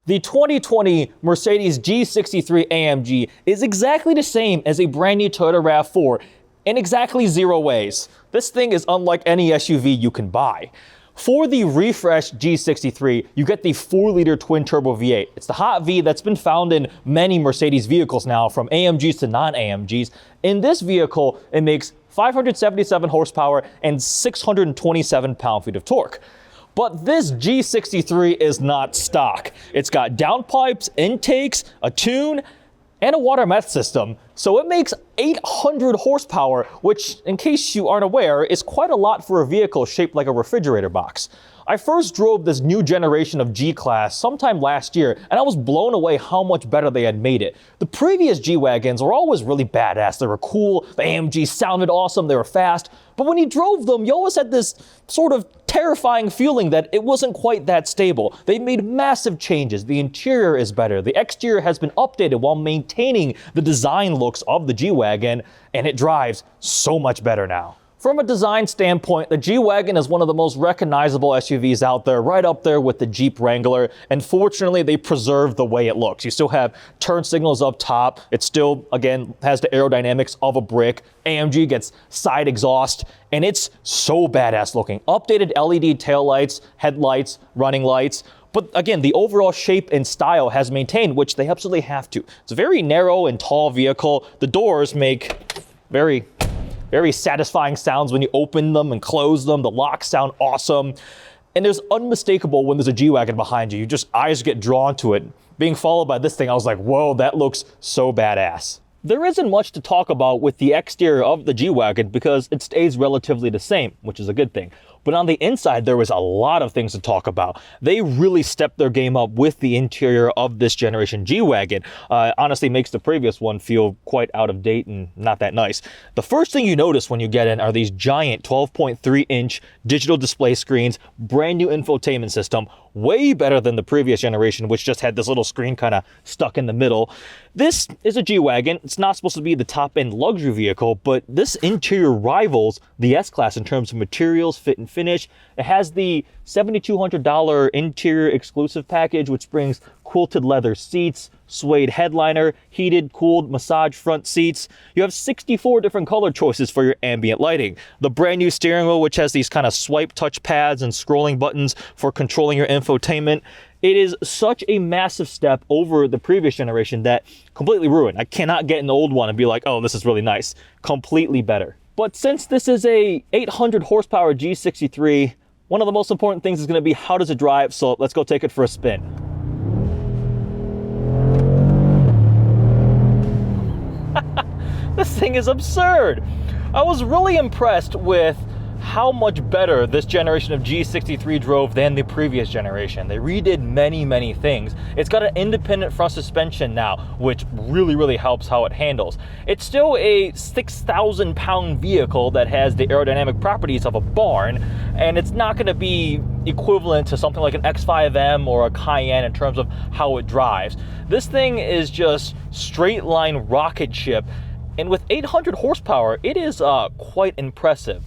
The 2020 Mercedes G63 AMG is exactly the same as a brand new Toyota RAV4 in exactly 0 ways. This thing is unlike any SUV you can buy. For the refreshed G63, you get the 4-liter twin-turbo V8. It's the hot V that's been found in many Mercedes vehicles now, from AMGs to non-AMGs. In this vehicle, it makes 577 horsepower and 627 pound-feet of torque. But this G63 is not stock. It's got downpipes, intakes, a tune, and a water-meth system. So it makes 800 horsepower, which, in case you aren't aware, is quite a lot for a vehicle shaped like a refrigerator box. I first drove this new generation of G-Class sometime last year, and I was blown away how much better they had made it. The previous G-Wagons were always really badass. They were cool, the AMG sounded awesome, they were fast, but when you drove them, you always had this sort of terrifying feeling that it wasn't quite that stable. They made massive changes. The interior is better. The exterior has been updated while maintaining the design looks of the G-Wagon, and it drives so much better now. From a design standpoint, the G-Wagon is one of the most recognizable SUVs out there, right up there with the Jeep Wrangler, and fortunately they preserved the way it looks. You still have turn signals up top. It still, again, has the aerodynamics of a brick. AMG gets side exhaust, and it's so badass looking. Updated LED taillights, headlights, running lights. But again, the overall shape and style has maintained, which they absolutely have to. It's a very narrow and tall vehicle. The doors make very satisfying sounds when you open them and close them. The locks sound awesome. And there's unmistakable when there's a G-Wagon behind you. Eyes get drawn to it. Being followed by this thing, I was like, whoa, that looks so badass. There isn't much to talk about with the exterior of the G-Wagon because it stays relatively the same, which is a good thing. But on the inside, there was a lot of things to talk about. They really stepped their game up with the interior of this generation G-Wagon. Honestly, makes the previous one feel quite out of date and not that nice. The first thing you notice when you get in are these giant 12.3-inch digital display screens, brand new infotainment system, way better than the previous generation, which just had this little screen kind of stuck in the middle. This is a G-Wagon. It's not supposed to be the top-end luxury vehicle, but this interior rivals the S-Class in terms of materials, fit and finish. It has the $7,200 interior exclusive package, which brings quilted leather seats, suede headliner, heated, cooled, massage front seats. You have 64 different color choices for your ambient lighting. The brand new steering wheel, which has these kind of swipe touch pads and scrolling buttons for controlling your infotainment. It is such a massive step over the previous generation that completely ruined. I cannot get an old one and be like, oh, this is really nice. Completely better. But since this is a 800 horsepower G63, one of the most important things is going to be how does it drive, so let's go take it for a spin. This thing is absurd. I was really impressed with how much better this generation of G63 drove than the previous generation. They redid many things. It's got an independent front suspension now, which really helps how it handles. It's still a 6,000 pound vehicle that has the aerodynamic properties of a barn, and it's not going to be equivalent to something like an X5M or a Cayenne in terms of how it drives. This thing is just straight line rocket ship, and with 800 horsepower, it is quite impressive.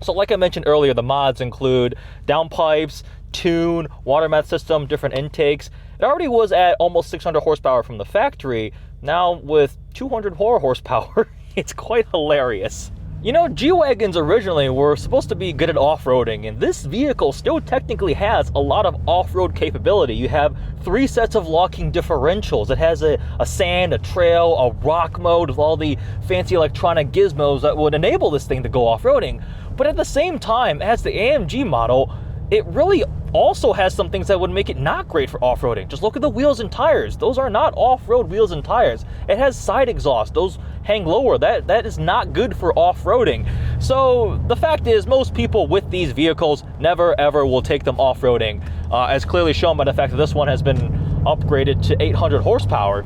So like I mentioned earlier, the mods include downpipes, tune, water-meth system, different intakes. It already was at almost 600 horsepower from the factory. Now with 200 horsepower, it's quite hilarious. You know, G-Wagons originally were supposed to be good at off-roading, and this vehicle still technically has a lot of off-road capability. You have 3 sets of locking differentials. It has a sand, a trail, a rock mode with all the fancy electronic gizmos that would enable this thing to go off-roading. But at the same time, as the AMG model, it really also has some things that would make it not great for off-roading. Just look at the wheels and tires. Those are not off-road wheels and tires. It has side exhaust. Those hang lower. That is not good for off-roading. So the fact is, most people with these vehicles never ever will take them off-roading, as clearly shown by the fact that this one has been upgraded to 800 horsepower.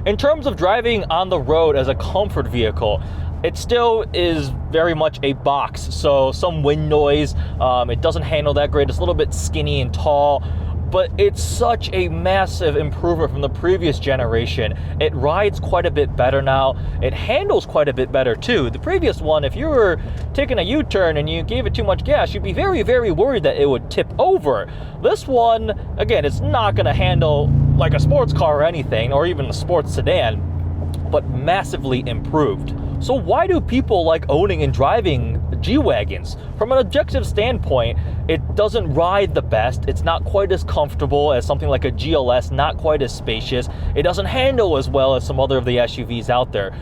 In terms of driving on the road as a comfort vehicle, it still is very much a box, so some wind noise. It doesn't handle that great. It's a little bit skinny and tall, but it's such a massive improvement from the previous generation. It rides quite a bit better now. It handles quite a bit better too. The previous one, if you were taking a U-turn and you gave it too much gas, you'd be very, very worried that it would tip over. This one, again, it's not gonna handle like a sports car or anything, or even a sports sedan, but massively improved. So why do people like owning and driving G-Wagons? From an objective standpoint, it doesn't ride the best. It's not quite as comfortable as something like a GLS, not quite as spacious. It doesn't handle as well as some other of the SUVs out there.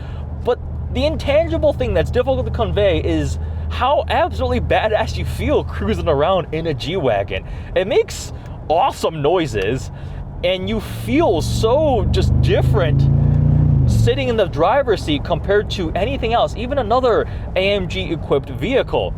But the intangible thing that's difficult to convey is how absolutely badass you feel cruising around in a G-Wagon. It makes awesome noises, and you feel so just different sitting in the driver's seat compared to anything else, even another AMG equipped vehicle.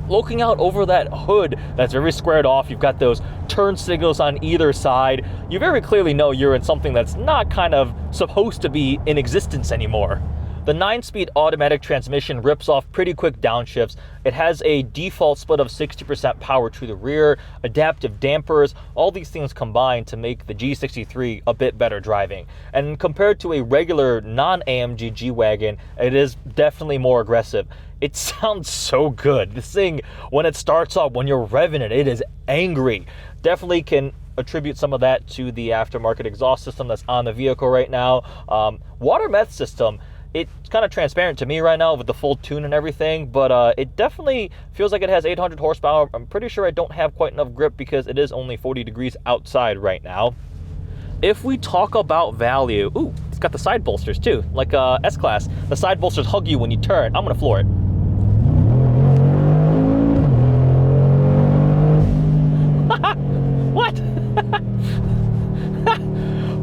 Looking out over that hood that's very squared off, you've got those turn signals on either side. You very clearly know you're in something that's not kind of supposed to be in existence anymore. The 9-speed automatic transmission rips off pretty quick downshifts. It has a default split of 60% power to the rear, adaptive dampers, all these things combined to make the G63 a bit better driving. And compared to a regular non-AMG G-Wagon, it is definitely more aggressive. It sounds so good. This thing, when it starts up, when you're revving it, it is angry. Definitely can attribute some of that to the aftermarket exhaust system that's on the vehicle right now. Water-meth system, it's kind of transparent to me right now with the full tune and everything, but it definitely feels like it has 800 horsepower. I'm pretty sure I don't have quite enough grip because it is only 40 degrees outside right now. If we talk about value, ooh, it's got the side bolsters too, like S-Class. The side bolsters hug you when you turn. I'm gonna floor it. What?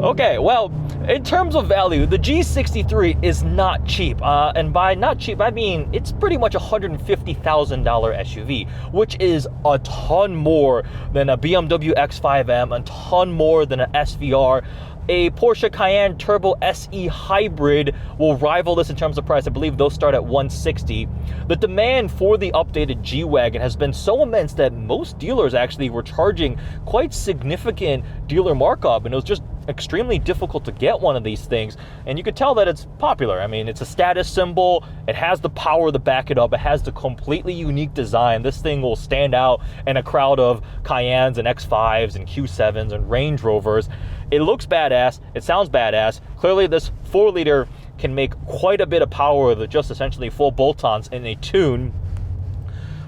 Okay, well, in terms of value, the G63 is not cheap. And by not cheap, I mean it's pretty much a $150,000 SUV, which is a ton more than a BMW X5M, a ton more than an SVR. A Porsche Cayenne Turbo SE Hybrid will rival this in terms of price. I believe those start at $160,000. The demand for the updated G-Wagon has been so immense that most dealers actually were charging quite significant dealer markup, and it was just extremely difficult to get one of these things. And you could tell that it's popular. I mean, it's a status symbol. It has the power to back it up. It has the completely unique design. This thing will stand out in a crowd of Cayennes and X5s and Q7s and Range Rovers. It looks badass. It sounds badass. Clearly, this 4-liter can make quite a bit of power with just essentially full bolt-ons in a tune.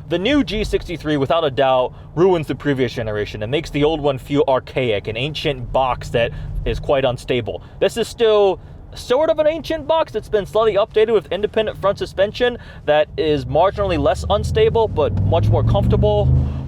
The new G63, without a doubt, ruins the previous generation. It makes the old one feel archaic, an ancient box that is quite unstable. This is still sort of an ancient box that's been slightly updated with independent front suspension that is marginally less unstable, but much more comfortable,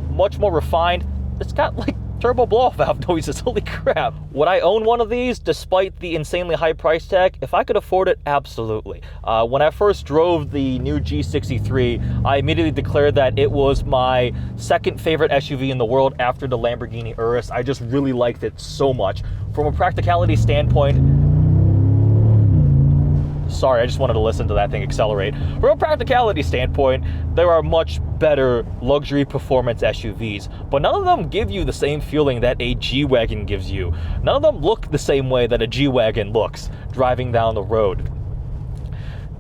much more refined. It's got like turbo blow-off valve noises, holy crap. Would I own one of these despite the insanely high price tag? If I could afford it, absolutely. When I first drove the new G63, I immediately declared that it was my second favorite SUV in the world after the Lamborghini Urus. I just really liked it so much. From a practicality standpoint, sorry, I just wanted to listen to that thing accelerate. From a practicality standpoint, there are much better luxury performance SUVs, but none of them give you the same feeling that a G-Wagon gives you. None of them look the same way that a G-Wagon looks driving down the road.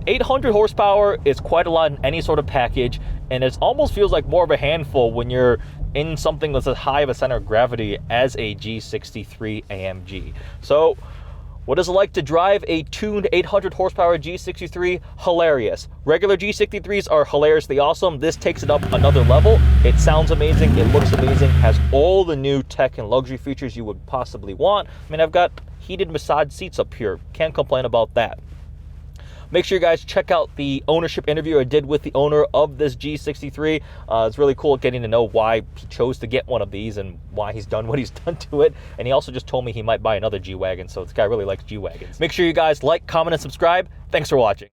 800 horsepower is quite a lot in any sort of package, and it almost feels like more of a handful when you're in something that's as high of a center of gravity as a G63 AMG. So, what is it like to drive a tuned 800 horsepower G63? Hilarious. Regular G63s are hilariously awesome. This takes it up another level. It sounds amazing. It looks amazing. Has all the new tech and luxury features you would possibly want. I mean, I've got heated massage seats up here. Can't complain about that. Make sure you guys check out the ownership interview I did with the owner of this G63. It's really cool getting to know why he chose to get one of these and why he's done what he's done to it. And he also just told me he might buy another G-Wagon, so this guy really likes G-Wagons. Make sure you guys like, comment, and subscribe. Thanks for watching.